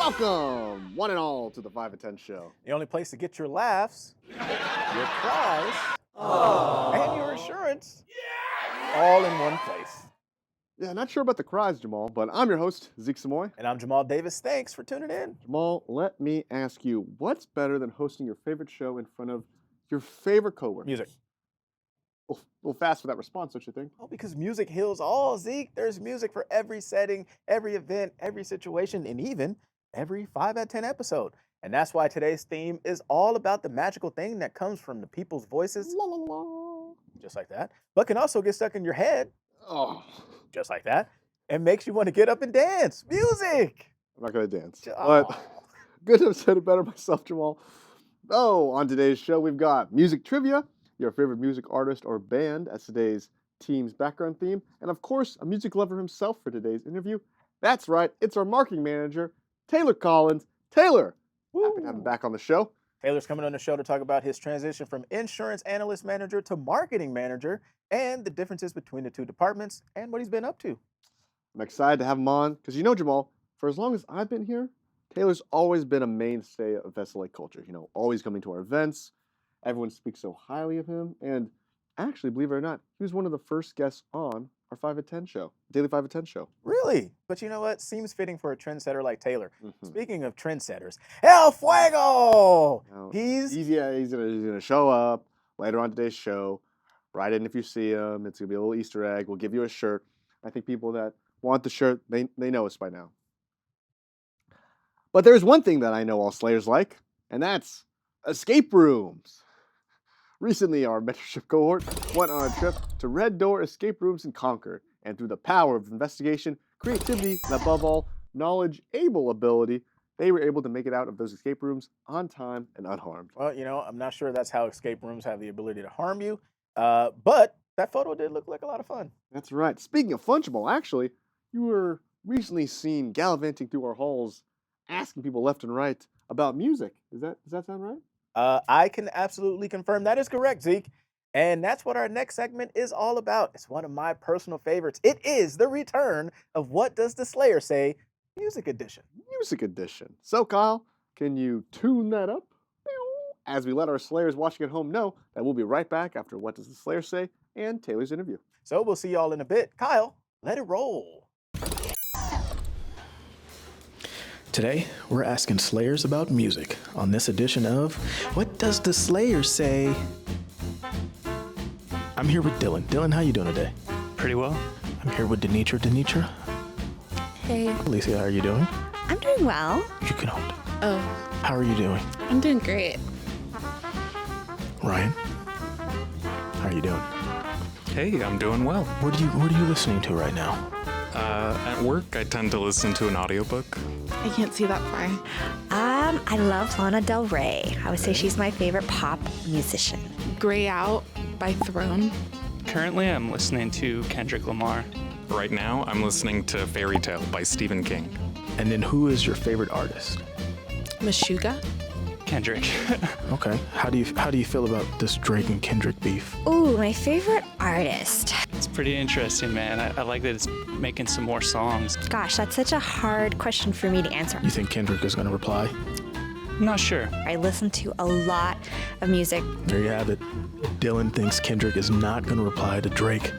Welcome, one and all, to the 5 and 10 show. The only place to get your laughs, your cries, and your insurance all in one place. Yeah, not sure about the cries, Jamal, but I'm your host, Zeke Samoy. And I'm Jamal Davis. Thanks for tuning in. Jamal, let me ask you, what's better than hosting your favorite show in front of your favorite coworkers? Music. A little fast for that response, don't you think? Oh, because music heals all, Zeke. There's music for every setting, every event, every situation, and even every 5 out of 10 episode. And that's why today's theme is all about the magical thing that comes from the people's voices, La, la, la. just like that, but can also get stuck in your head, Oh, just like that, and makes you want to get up and dance. Music! I'm not going to dance. Oh. But couldn't have said it better myself, Jamal. Oh, on today's show, we've got music trivia, your favorite music artist or band as today's team's background theme, and of course, a music lover himself for today's interview. That's right, it's our marketing manager, Taylor Collins. Taylor, happy to have him back on the show. Taylor's coming on the show to talk about his transition from insurance analyst manager to marketing manager and the differences between the two departments and what he's been up to. I'm excited to have him on because you know, Jamal, for as long as I've been here, Taylor's always been a mainstay of SLA culture. You know, always coming to our events. Everyone speaks so highly of him. And actually, believe it or not, he was one of the first guests on our 5 at 10 show, Daily 5 at 10 show. Really? But you know what? Seems fitting for a trendsetter like Taylor. Mm-hmm. Speaking of trendsetters, El Fuego! Now, He's he's gonna show up later on today's show. Write in if you see him. It's gonna be a little Easter egg. We'll give you a shirt. I think people that want the shirt, they know us by now. But there's one thing that I know all Slayers like, and that's escape rooms. Recently, our mentorship cohort went on a trip to Red Door escape rooms in Concord, and through the power of investigation, creativity, and above all, knowledge-able ability, they were able to make it out of those escape rooms on time and unharmed. well, you know, I'm not sure that's how escape rooms have the ability to harm you, but that photo did look like a lot of fun. That's right. Speaking of fungible, actually, you were recently seen gallivanting through our halls, asking people left and right about music. Does that sound right? I can absolutely confirm that is correct, Zeke. And that's what our next segment is all about. It's one of my personal favorites. It is the return of What Does the Slayer Say? Music Edition. Music edition. So, Kyle, can you tune that up? As we let our Slayers watching at home know that we'll be right back after What Does the Slayer Say? And Taylor's interview. So we'll see y'all in a bit. Kyle, let it roll. Today, we're asking Slayers about music on this edition of What Does the Slayer Say? I'm here with Dylan. Dylan, how you doing today? Pretty well. I'm here with Denitra. Denitra? Hey, Alicia, how are you doing? I'm doing well. You can hold it. Oh, How are you doing? I'm doing great. Ryan? How are you doing? Hey, I'm doing well. What are you listening to right now? At work, I tend to listen to an audiobook. I can't see that far. I love Lana Del Rey. I would say she's my favorite pop musician. Gray Out by Throne. Currently, I'm listening to Kendrick Lamar. Right now, I'm listening to Fairy Tale by Stephen King. And then who is your favorite artist? Meshuggah. Kendrick. Okay. How do you feel about this Drake and Kendrick beef? Ooh, my favorite artist. It's pretty interesting, man. I like that it's making some more songs. Gosh, that's such a hard question for me to answer. You think Kendrick is going to reply? I'm not sure. I listen to a lot of music. There you have it. Dylan thinks Kendrick is not going to reply to Drake.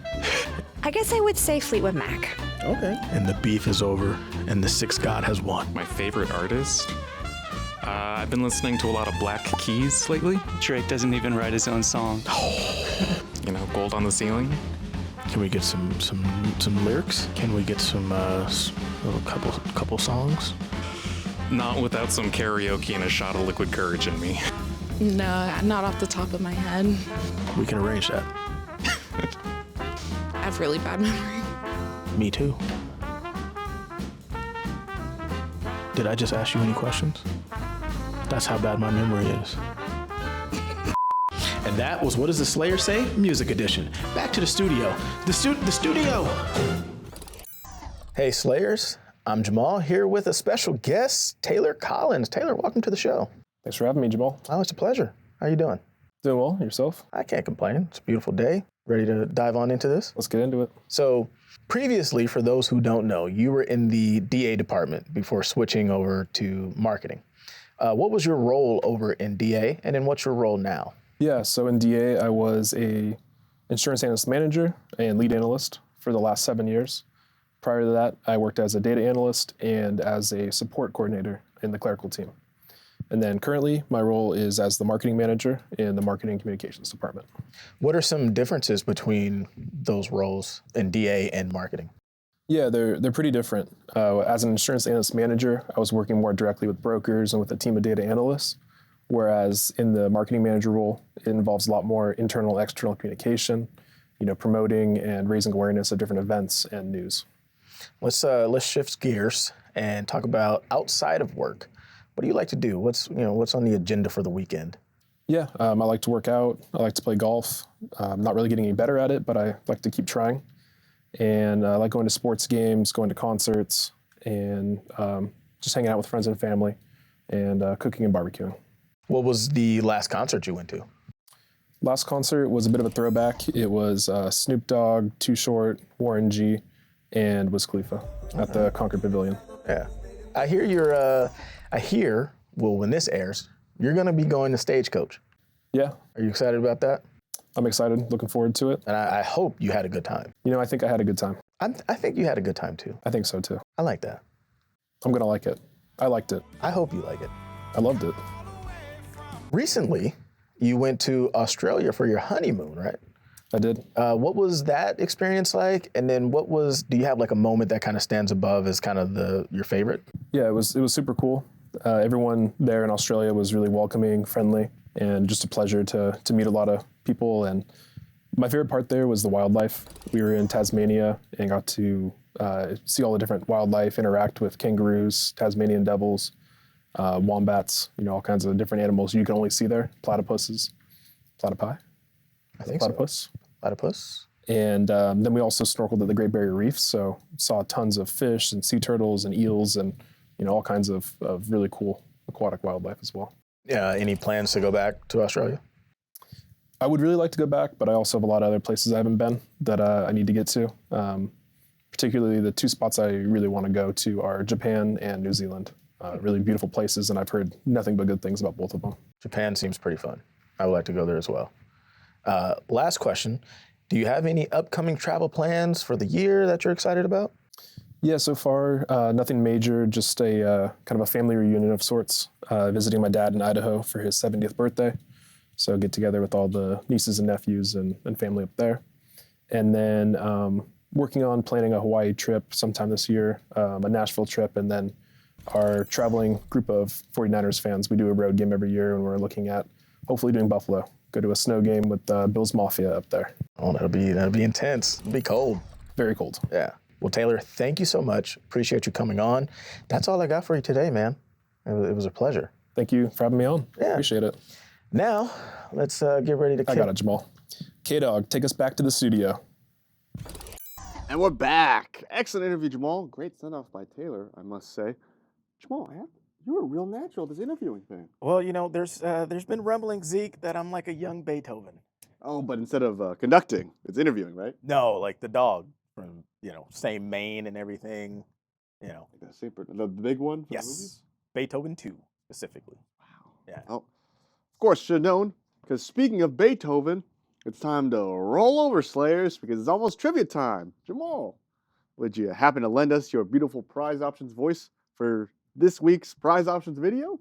I guess I would say Fleetwood Mac. Okay. And the beef is over, and the Sixth God has won. My favorite artist? I've been listening to a lot of Black Keys lately. Drake doesn't even write his own song. You know, Gold on the Ceiling. Can we get some lyrics? Can we get some little couple songs? Not without some karaoke and a shot of liquid courage in me. No, not off the top of my head. We can arrange that. I have really bad memory. Me too. Did I just ask you any questions? That's how bad my memory is. And that was What Does the Slayer Say? Music Edition. Back to the studio. The studio! Hey Slayers, I'm Jamal here with a special guest, Taylor Collins. Taylor, welcome to the show. Thanks for having me, Jamal. Oh, it's a pleasure. How you doing? Doing well. Yourself? I can't complain. It's a beautiful day. Ready to dive on into this? Let's get into it. So previously, for those who don't know, you were in the DA department before switching over to marketing. What was your role over in DA, and then what's your role now? Yeah, so in DA, I was a insurance analyst manager and lead analyst for the last 7 years. Prior to that, I worked as a data analyst and as a support coordinator in the clerical team. And then currently, my role is as the marketing manager in the marketing communications department. What are some differences between those roles in DA and marketing? Yeah, they're pretty different. As an insurance analyst manager, I was working more directly with brokers and with a team of data analysts, whereas in the marketing manager role, it involves a lot more internal, external communication, promoting and raising awareness of different events and news. Let's shift gears and talk about outside of work. What do you like to do? What's on the agenda for the weekend? Yeah, I like to work out. I like to play golf. I'm not really getting any better at it, but I like to keep trying. And I like going to sports games, going to concerts, and just hanging out with friends and family, and cooking and barbecuing. What was the last concert you went to? Last concert was a bit of a throwback. It was Snoop Dogg, Too Short, Warren G, and Wiz Khalifa at the Concord Pavilion. Yeah. I hear, when this airs, you're going to be going to Stagecoach. Yeah. Are you excited about that? I'm excited, looking forward to it. And I hope you had a good time. I think I had a good time. I think you had a good time too. I think so too. I like that. I'm going to like it. I liked it. I hope you like it. I loved it. Recently, you went to Australia for your honeymoon, right? I did. What was that experience like? And then do you have like a moment that kind of stands above as kind of your favorite? Yeah, it was super cool. Everyone there in Australia was really welcoming, friendly, and just a pleasure to meet a lot of people. And my favorite part there was the wildlife. We were in Tasmania and got to see all the different wildlife, interact with kangaroos, Tasmanian devils, wombats, all kinds of different animals you can only see there. Platypuses. Platypi? I think Platypus. So. Platypus. And then we also snorkeled at the Great Barrier Reef, so saw tons of fish and sea turtles and eels and all kinds of really cool aquatic wildlife as well. Yeah. Any plans to go back to Australia? I would really like to go back, but I also have a lot of other places I haven't been that I need to get to. Particularly the two spots I really want to go to are Japan and New Zealand. Really beautiful places, and I've heard nothing but good things about both of them. Japan seems pretty fun. I would like to go there as well. Last question. Do you have any upcoming travel plans for the year that you're excited about? Yeah, so far, nothing major, just a kind of a family reunion of sorts, visiting my dad in Idaho for his 70th birthday. So get together with all the nieces and nephews and family up there. And then working on planning a Hawaii trip sometime this year, a Nashville trip, and then our traveling group of 49ers fans. We do a road game every year, and we're looking at hopefully doing Buffalo. Go to a snow game with Bills Mafia up there. Oh, that'll be intense. It'll be cold. Very cold. Yeah. Well, Taylor, thank you so much. Appreciate you coming on. That's all I got for you today, man. It was a pleasure. Thank you for having me on. Yeah. Appreciate it. Now, let's get ready to I got it, Jamal. K-Dog, take us back to the studio. And we're back. Excellent interview, Jamal. Great send-off by Taylor, I must say. Jamal, you were real natural at this interviewing thing. Well, there's been rumbling, Zeke, that I'm like a young Beethoven. Oh, but instead of conducting, it's interviewing, right? No, like the dog from, same mane and everything, Like the big one from the Yes. movies? Beethoven 2, specifically. Wow. Yeah. Oh, of course, should have known, because speaking of Beethoven, it's time to roll over, Slayers, because it's almost trivia time. Jamal, would you happen to lend us your beautiful prize options voice for this week's prize options video?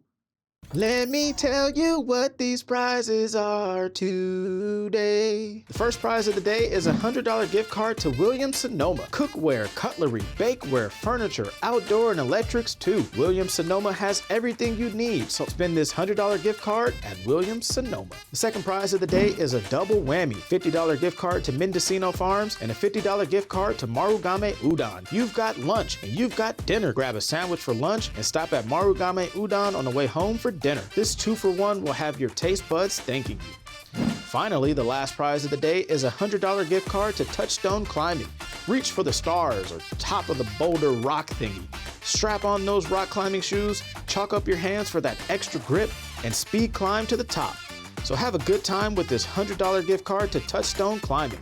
Let me tell you what these prizes are today. The first prize of the day is a $100 gift card to Williams-Sonoma. Cookware, cutlery, bakeware, furniture, outdoor, and electrics too. Williams-Sonoma has everything you need, so spend this $100 gift card at Williams-Sonoma. The second prize of the day is a double whammy. $50 gift card to Mendocino Farms and a $50 gift card to Marugame Udon. You've got lunch and you've got dinner. Grab a sandwich for lunch and stop at Marugame Udon on the way home for dinner. This 2-for-1 will have your taste buds thanking you. Finally, the last prize of the day is a $100 gift card to Touchstone Climbing. Reach for the stars or top of the boulder rock thingy. Strap on those rock climbing shoes, chalk up your hands for that extra grip, and speed climb to the top. So have a good time with this $100 gift card to Touchstone Climbing.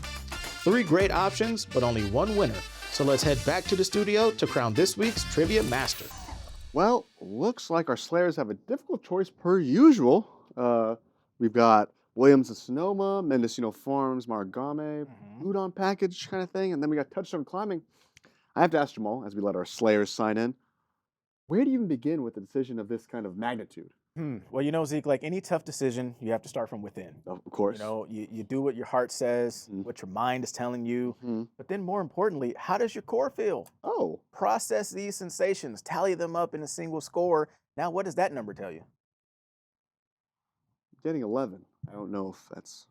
3 great options, but only one winner. So let's head back to the studio to crown this week's Trivia Master. Well, looks like our Slayers have a difficult choice per usual. We've got Williams of Sonoma, Mendocino Farms, Margame, Udon package kind of thing, and then we got Touchstone Climbing. I have to ask Jamal, as we let our Slayers sign in, where do you even begin with a decision of this kind of magnitude? Well, Zeke, like any tough decision, you have to start from within. Of course. You do what your heart says, what your mind is telling you. But then more importantly, how does your core feel? Oh, Process these sensations, tally them up in a single score. Now, what does that number tell you? getting 11. I don't know if that's...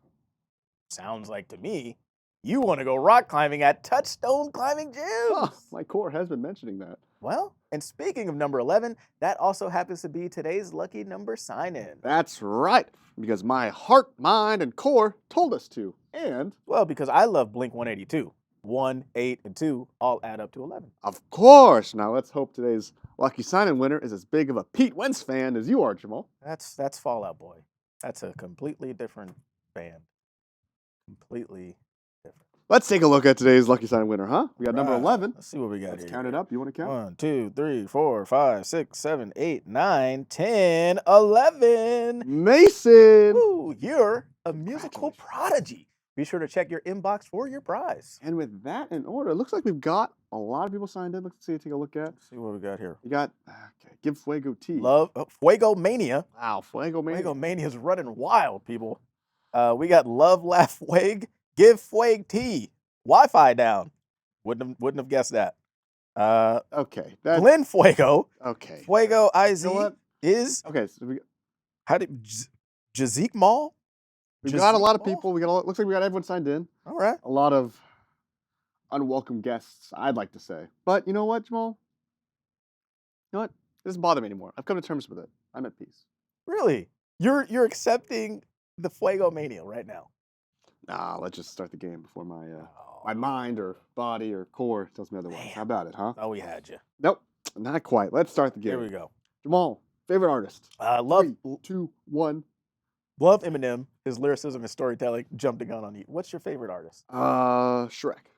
Sounds like to me, you want to go rock climbing at Touchstone Climbing Gym. Huh, my core has been mentioning that. Well, and speaking of number 11, that also happens to be today's lucky number sign-in. That's right, because my heart, mind, and core told us to. And... well, because I love Blink 182. 1, 8, and 2 all add up to 11. Of course! Now let's hope today's lucky sign-in winner is as big of a Pete Wentz fan as you are, Jamal. That's Fall Out Boy. That's a completely different band. Completely different. Let's take a look at today's lucky sign-in winner, huh? We got number Right. 11. Let's see what we got Let's here. count it up. You want to count? 1, 2, 3, 4, 5, 6, 7, 8, 9, 10, 11. Mason! Woo, you're a musical prodigy. Be sure to check your inbox for your prize. And with that in order, it looks like we've got a lot of people signed in. Let's see, take a look at. Let's see what we got here. You got, okay, Give Fuego Tea. Fuego Mania. Wow, Fuego Mania. Fuego Mania is running wild, people. We got Love, Laugh, Fueg, Give Fueg Tea. Wi-Fi down. Wouldn't have guessed that. Okay. Glen Fuego. Okay. Fuego IZ You know what? is, Okay, so how did, Jazik Mall? we've got a lot of Jazik Mall? people. Looks like we got everyone signed in. All right. A lot of unwelcome guests, I'd like to say. But you know what, Jamal? You know what? It doesn't bother me anymore. I've come to terms with it. I'm at peace. Really? You're accepting the Fuego Mania right now? Nah, let's just start the game before my mind or body or core tells me otherwise. Man. How about it, huh? Oh, we had you. Nope, not quite. Let's start the game. Here we go. Jamal, favorite artist? Love 3, 2, 1. Love Eminem. His lyricism and storytelling jumped the gun on you. What's your favorite artist? Shrek.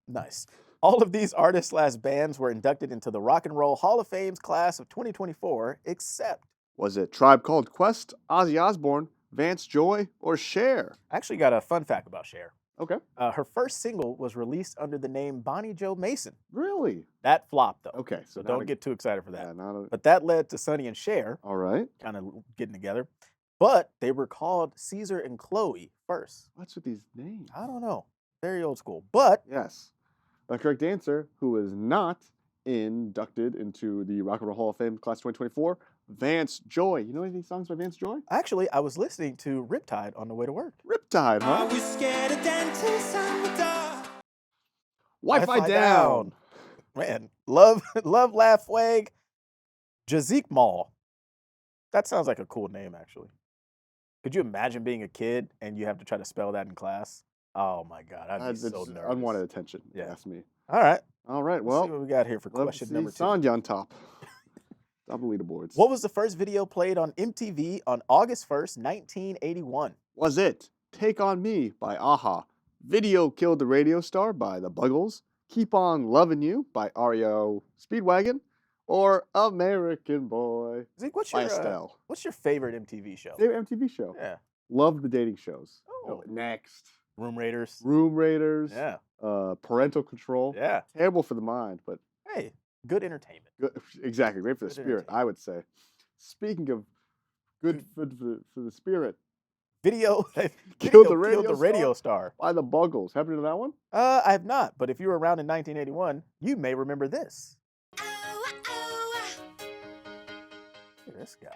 Nice. All of these artists/bands were inducted into the Rock and Roll Hall of Fame's class of 2024, except Was it Tribe Called Quest, Ozzy Osbourne, Vance Joy, or Cher? I actually got a fun fact about Cher. Okay. Her first single was released under the name Bonnie Joe Mason. Really? That flopped, though. Okay. So not don't a- get too excited for that. Yeah, not a, But that led to Sonny and Cher all right. kind of getting together. But they were called Caesar and Chloe first. What's with these names? I don't know. Very old school. But Yes. The correct answer, who is not inducted into the Rock and Roll Hall of Fame class 2024, Vance Joy. You know any songs by Vance Joy? actually, I was listening to Riptide on the way to work. Riptide, huh? Wi-Fi down. Man, love, laugh, wag, Jazik Mall. That sounds like a cool name, actually. Could you imagine being a kid and you have to try to spell that in class? Oh my God, I'd be It's so nervous. unwanted attention. Yeah. Ask me. All right, All right. let's Well, see what we got here for let's question see number 2. Sandhya on top. Top of the leaderboards. What was the first video played on MTV on August 1st, 1981? Was it Take On Me by Aha, Video Killed the Radio Star by The Buggles, Keep On Loving You by REO Speedwagon, or American Boy Zeke, what's by your Estelle? what's your favorite MTV show? Favorite MTV show? Yeah, Love the dating shows. Oh. Next. Room Raiders. Room Raiders. Yeah, Parental Control. yeah. Terrible for the mind, but Hey, good entertainment. good, exactly. Great for the Good spirit, entertainment. I would say. Speaking of good for the spirit, Video Killed video the Radio radio star. by The Buggles. Happened to that one? I have not, but if you were around in 1981, you may remember this. Look at this guy.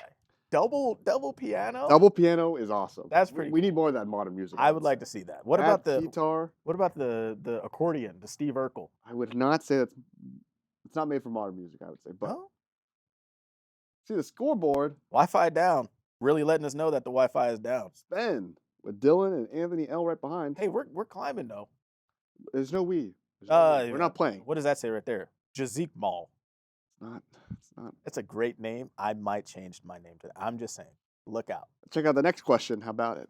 Double piano. Double piano is awesome. That's pretty We need more of that modern music. I would like to see that. What That about the guitar? the accordion, the Steve Urkel? I would not say it's not made for modern music. I would say, but No? see the scoreboard. Wi-Fi down. Really letting us know that the Wi-Fi is down. Spend with Dylan and Anthony L right behind. Hey, we're climbing though. There's no we. We're not playing. What does that say right there? Jazik Mall. It's not. It's a great name. I might change my name to that. I'm just saying. Look out. Check out the next question. How about it?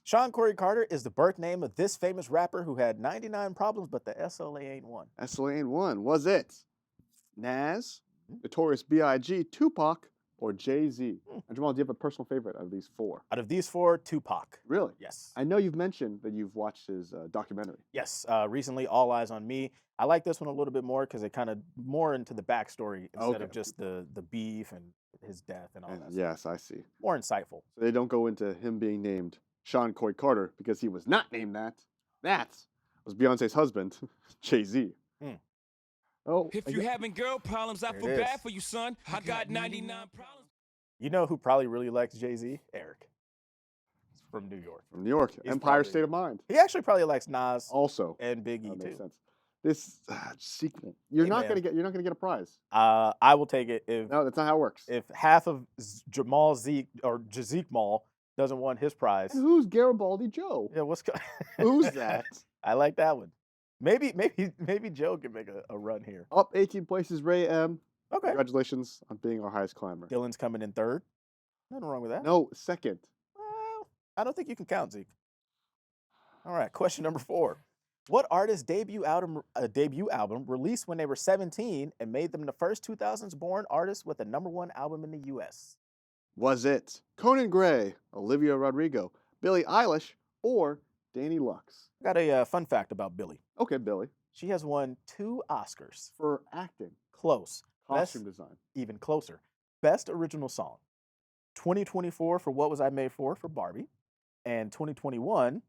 Sean Corey Carter is the birth name of this famous rapper who had 99 problems, but the SLA ain't one. SLA ain't one. Was it Nas, Mhm. Notorious B.I.G., Tupac, or Jay-Z? And Jamal, do you have a personal favorite out of these four? Out of these four, Tupac. Really? Yes. I know you've mentioned that you've watched his documentary. Yes. Recently, All Eyes on Me. I like this one a little bit more because it kind of more into the backstory instead of Okay. just the beef and his death and all And that. yes, I see. More insightful. So they don't go into him being named Sean Coy Carter because he was not named that. That was Beyonce's husband, Jay-Z. Hmm. Oh, If you having girl problems, I There feel it bad is. for you, son. I got 99 problems. You know who probably really likes Jay-Z? Eric. He's from New York. from New York, He's Empire probably- State of Mind. He actually probably likes Nas Also, and Big E that makes too. sense. This sequel, you're Hey, not man. gonna get a prize. I will take it if No, that's not how it works. if half of Jamal Zeke or Jazeek Mall doesn't want his prize. And who's Garibaldi Joe? Yeah, what's Who's that? I like that one. Maybe Joe can make a run here. Up 18 places, Ray M. Okay. Congratulations on being our highest climber. Dylan's coming in third. Nothing wrong with that. No, second. Well, I don't think you can count Zeke. All right, question number 4. What artist's debut album released when they were 17 and made them the first 2000s born artist with a #1 album in the U.S.? Was it Conan Gray, Olivia Rodrigo, Billie Eilish, or Danny Lux? Got a fun fact about Billie. Okay, Billie. She has won 2 Oscars. For acting, Close. costume Best- design. even closer. Best original song. 2024 for What Was I Made For Barbie. And 2021,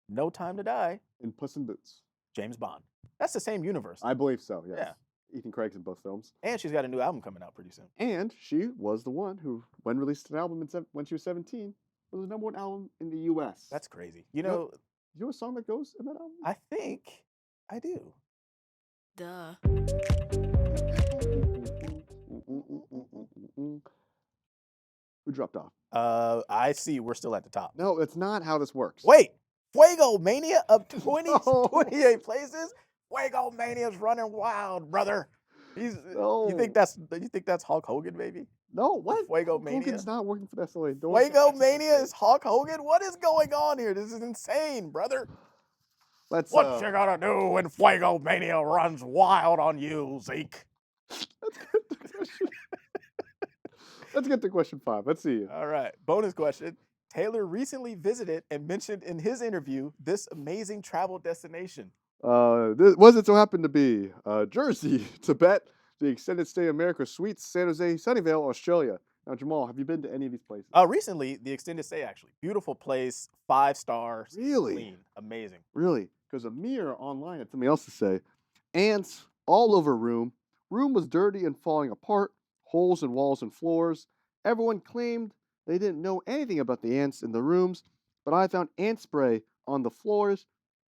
No Time to Die, In Puss in Boots. James Bond. That's the same universe. I believe so, yes. Yeah. Ethan Craig's in both films. And she's got a new album coming out pretty soon. And she was the one who, when released an album when she was 17, was the #1 album in the U.S. That's crazy. You know a song that goes in that album? I think I do. Duh. Who dropped off? I see we're still at the top. No, that's not how this works. Wait, Fuego Mania up 20, No. 28 places. Fuego Mania's running wild, brother. You think that's Hulk Hogan, baby? No, what? Fuego Hogan's Mania? not working for the SLA. Don't- Fuego Mania is Hulk Hogan? What is going on here? This is insane, brother. Let's What you gonna do when Fuego Mania runs wild on you, Zeke? let's get to question 5. Let's see. All right, bonus question. Taylor recently visited and mentioned in his interview this amazing travel destination. This was it so happened to be Jersey, Tibet, the extended stay in America Suites, San Jose, Sunnyvale, Australia. Now, Jamal, have you been to any of these places? Recently, the extended stay actually. Beautiful place, 5 stars. Really? Clean, amazing. Really? Because Amir online had something else to say. Ants all over room. Room was dirty and falling apart. Holes in walls and floors. Everyone claimed they didn't know anything about the ants in the rooms, but I found ant spray on the floors.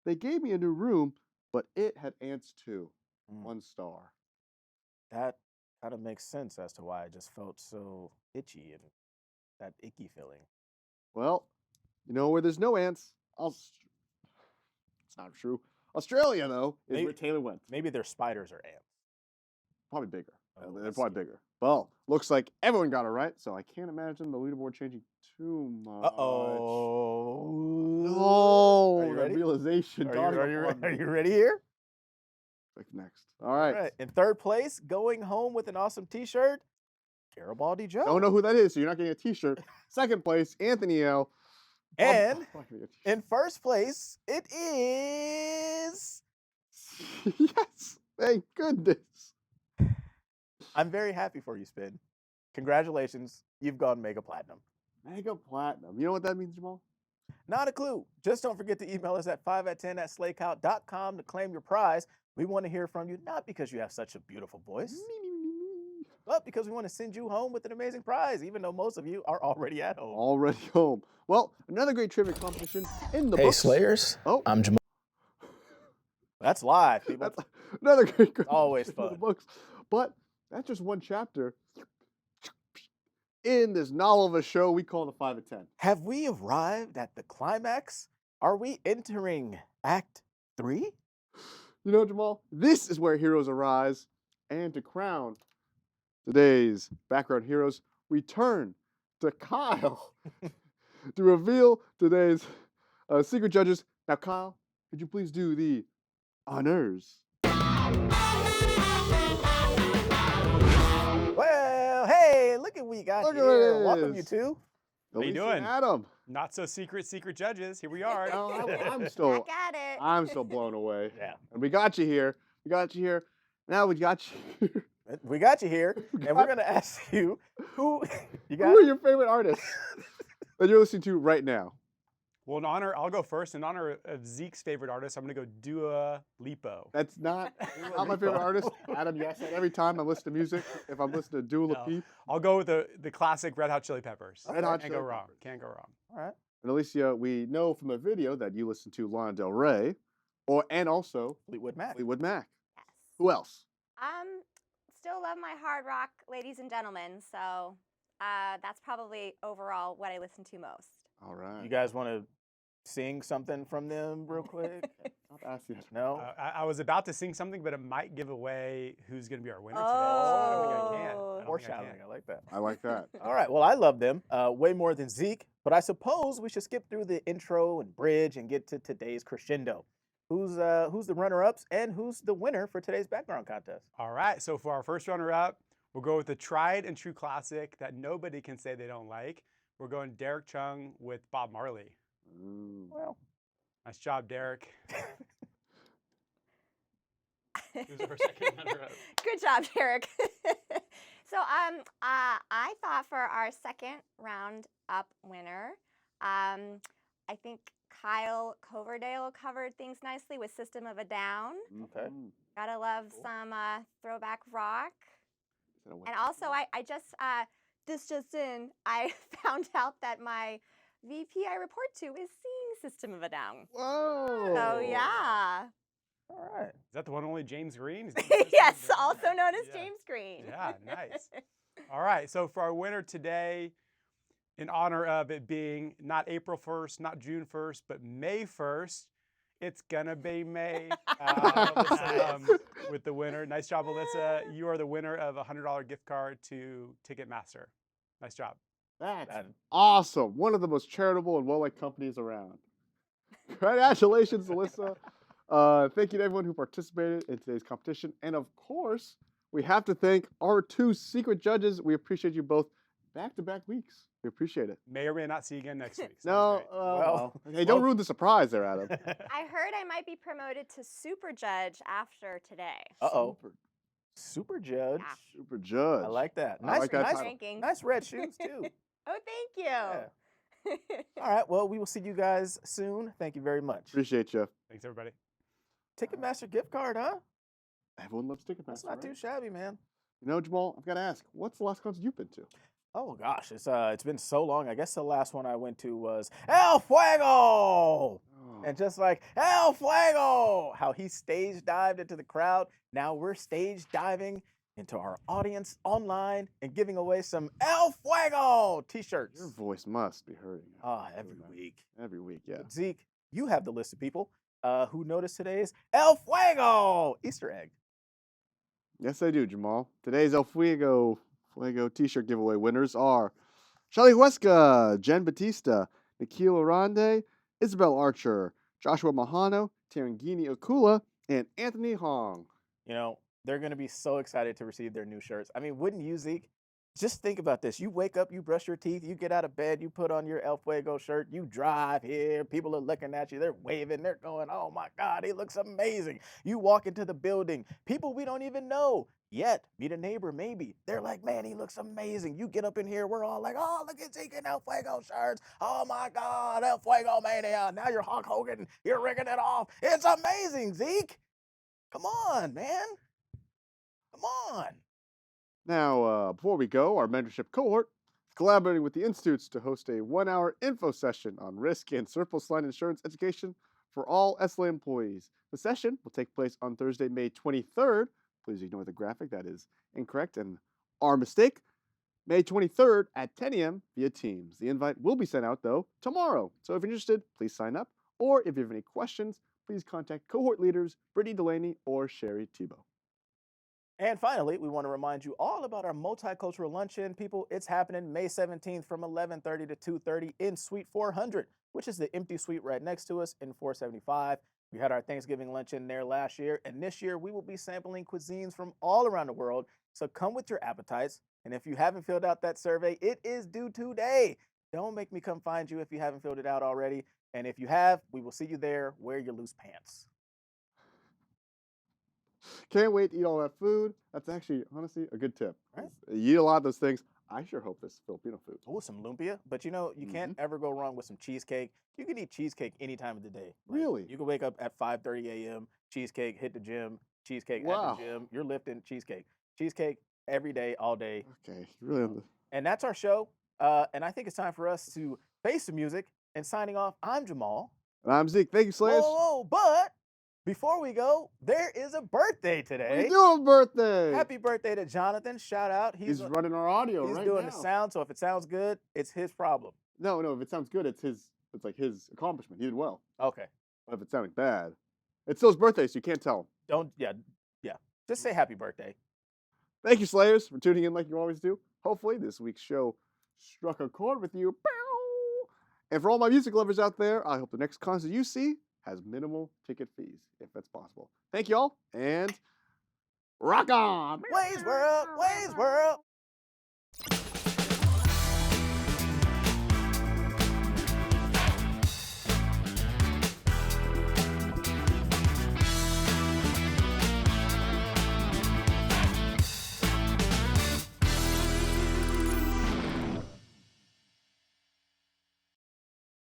They gave me a new room, but it had ants too. 1 star. That kind of makes sense as to why I just felt so itchy and that icky feeling. Well, you know where there's no ants? It's not true. Australia, though, is Maybe- where Taylor went. Maybe they're spiders or ants. Probably bigger. Oh, They're let's probably see. bigger. Well, looks like everyone got it right, so I can't imagine the leaderboard changing too much. Uh-oh. No, Are you the ready? realization. dawning upon Are me. you ready here? Click next. All right. All right. In third place, going home with an awesome t-shirt, Garibaldi Joe. Don't know who that is, so you're not getting a T-shirt. Second place, Anthony L. And I'm not gonna get in first place, it is... a t-shirt. Yes, thank goodness. I'm very happy for you, Spin. Congratulations. You've gone Mega Platinum. Mega Platinum. You know what that means, Jamal? Not a clue. Just don't forget to email us at 5at10@slakeout.com to claim your prize. We want to hear from you, not because you have such a beautiful voice, but because we want to send you home with an amazing prize, even though most of you are already at home. Already home. Well, another great trivia competition in the Hey, books. Slayers. Oh, I'm Jamal. That's live, people. that's another great Always competition in the fun. books. But that's just one chapter in this novel of a show we call the 5 at 10. Have we arrived at the climax? Are we entering Act 3? You know, Jamal, this is where heroes arise. And to crown today's background heroes, we turn to Kyle to reveal today's Secret judges. Now, Kyle, could you please do the honors? Well, hey, look at what we got Look at here. this. Welcome, you two. How you doing? Adam. Not so secret judges. Here we are. No, I'm still, Back at it. I'm still blown away. Yeah. And we got you here. We got you here. Now we got you here. We got you here, and we're going to ask you who you got. Who are your favorite artists that you're listening to right now? Well, I'll go first. In honor of Zeke's favorite artist, I'm going to go Dua Lipo. That's not my favorite artist. Adam, yes, every time I listen to music, if I'm listening to Dua Lipa. I'll go with the classic Red Hot Chili Peppers. Red Hot Can't Chili go wrong. Peppers. Can't go wrong. All right. And Alicia, we know from a video that you listen to Lana Del Rey, and also Fleetwood Mac. Fleetwood Mac. Yes. Who else? Still love my hard rock, ladies and gentlemen. So that's probably overall what I listen to most. All right. You guys want to sing something from them real quick? I'll ask you. No? I was about to sing something, but it might give away who's going to be our winner today. Oh. So I don't think I can. I don't think I Foreshadowing. can. I like that. I like that. All right. Well, I love them way more than Zeke, but I suppose we should skip through the intro and bridge and get to today's crescendo. Who's the runner-ups and who's the winner for today's background contest? All right. So for our first runner-up, we'll go with the tried and true classic that nobody can say they don't like. We're going Derek Chung with Bob Marley. Well, Nice job, Derek. Who's our second runner-up? Good job, Derek. So I thought for our second round up winner, I think Kyle Coverdale covered things nicely with System of a Down. okay. Gotta love some throwback rock. Is that a win? And also, I just this just in, I found out that my VP I report to is seeing System of a Down. Whoa. So yeah. All right. Is that the one only James Green? Yes, also known as Yeah. James Green. Yeah, nice. All right, so for our winner today, in honor of it being not April 1st, not June 1st, but May 1st, it's gonna be May Alyssa, with the winner. Nice job, Alyssa. You are the winner of a $100 gift card to Ticketmaster. Nice job. That's That- awesome. One of the most charitable and well-liked companies around. Congratulations, Alyssa. Thank you to everyone who participated in today's competition. And of course, we have to thank our two secret judges. We appreciate you both back-to-back weeks. We appreciate it. May or may not see you again next week. Sounds No, great. Well, hey, don't ruin the surprise there, Adam. I heard I might be promoted to super judge after today. Uh-oh. Super Judge. Yeah. Super judge. I like that. I Nice, like that nice, title. Rankings. nice red shoes, too. Oh, thank you. Yeah. All right. Well, we will see you guys soon. Thank you very much. Appreciate you. Thanks, everybody. Ticketmaster gift card, huh? Everyone loves Ticketmaster. That's not right? too shabby, man. You know, Jamal, I've got to ask, what's the last concert you've been to? Oh gosh, it's been so long. I guess the last one I went to was El Fuego. And just like El Fuego, how he stage dived into the crowd. Now we're stage diving into our audience online and giving away some El Fuego t-shirts. Your voice must be hurting. Every week. Every week, yeah. But Zeke, you have the list of people who noticed today's El Fuego Easter egg. Yes, I do, Jamal. Today's El Fuego t-shirt giveaway winners are Charlie Huesca, Jen Batista, Nikhil Arande, Isabel Archer, Joshua Mahano, Tarangini Okula, and Anthony Hong. You know, they're going to be so excited to receive their new shirts. I mean, wouldn't you, Zeke? Just think about this. You wake up, you brush your teeth, you get out of bed, you put on your El Fuego shirt, you drive here, people are looking at you, they're waving, they're going, oh my God, he looks amazing. You walk into the building, people we don't even know yet, meet a neighbor maybe. They're like, man, he looks amazing. You get up in here, we're all like, oh, look at Zeke in El Fuego shirts. Oh my God, El Fuego mania. Now you're Hulk Hogan, you're rigging it off. It's amazing, Zeke. Come on, man. Come on. Now, before we go, our mentorship cohort is collaborating with the Institutes to host a 1-hour info session on risk and surplus line insurance education for all SLA employees. The session will take place on Thursday, May 23rd. Please ignore the graphic, that is incorrect and our mistake. May 23rd at 10 a.m. via Teams. The invite will be sent out, though, tomorrow. So if you're interested, please sign up. Or if you have any questions, please contact cohort leaders Brittany Delaney or Sherry Tebow. And finally, we want to remind you all about our multicultural luncheon. People, it's happening May 17th from 11:30 to 2:30 in Suite 400. which is the empty suite right next to us in 475. We had our Thanksgiving lunch in there last year, and this year we will be sampling cuisines from all around the world. So come with your appetites. And if you haven't filled out that survey, it is due today. Don't make me come find you if you haven't filled it out already. And if you have, we will see you there. Wear your loose pants. Can't wait to eat all that food. That's actually, honestly, a good tip. Right. You eat a lot of those things. I sure hope this is Filipino food. Oh, some lumpia. But you know, you can't ever go wrong with some cheesecake. You can eat cheesecake any time of the day. Like, Really? You can wake up at 5:30 a.m., cheesecake, hit the gym, cheesecake at Wow. the gym. You're lifting cheesecake. Cheesecake every day, all day. Okay, you really have to. And that's our show. And I think it's time for us to face the music. And signing off, I'm Jamal. And I'm Zeke. Thank you, Slayers. Whoa, but before we go, there is a birthday What today. are you doing, birthday? Happy birthday to Jonathan. Shout out. He's running our audio He's right doing now. the sound, so if it sounds good, it's his problem. No, if it sounds good, it's like his accomplishment. He did well. Okay. But if it's sounding bad, it's still his birthday, so you can't tell him. Yeah. Just say happy birthday. Thank you, Slayers, for tuning in like you always do. Hopefully, this week's show struck a chord with you. Bow! And for all my music lovers out there, I hope the next concert you see has minimal ticket fees, if that's possible. Thank you all, and rock on! Ways World, Ways World.